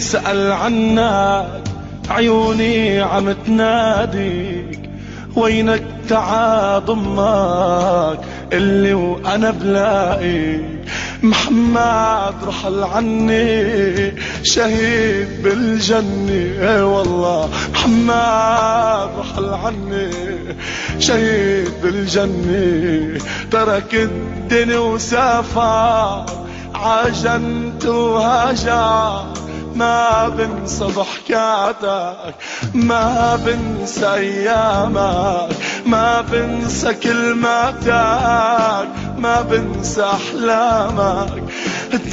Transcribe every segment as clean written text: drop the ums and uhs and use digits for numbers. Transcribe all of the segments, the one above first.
سأل عنك عيوني عم تناديك، وينك تعا ضمك اللي وانا بلاقيك. محمد رحل عني شهيد بالجنة، والله محمد رحل عني شهيد بالجنة. ترك الدنيا وسافر عجنت وهجر، ما بنسى ضحكاتك، ما بنسى ايامك، ما بنسى كلماتك، ما بنسى احلامك.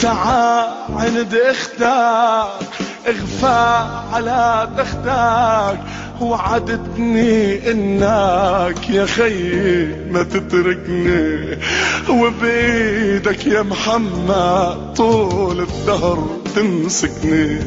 تعا عند اختك اغفى على تختك، وعدتني انك يا خيي ما تتركني، وبايدك يا محمد طول الدهر تمسكني.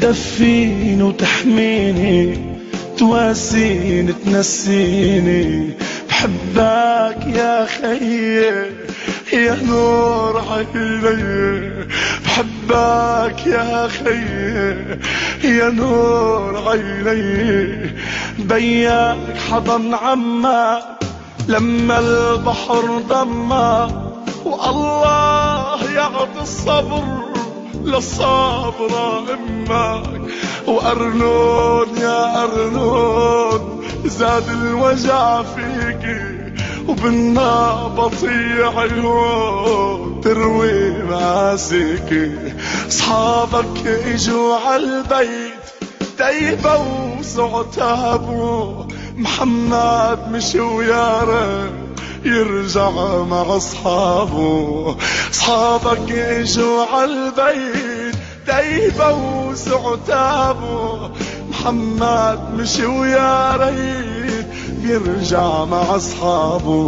تدفيني وتحميني، تواسيني تنسيني، بحبك يا خيي يا نور عيني، بحبك يا خيي يا نور عيني. بياك حضن عمك لما البحر ضمك، والله يعطي الصبر للصابرة امك. وارنون يا ارنون زاد الوجع فيكي، وبالنابطي عيون تروي ماسكي. صحابك اجوا عالبيت تيبوا وسعتابوا، محمد مشي ويا ريت يرجع مع اصحابه. صحابك اجوا عالبيت تيبوا وسعتابوا، محمد مشي ويا ريت يرجع مع اصحابه.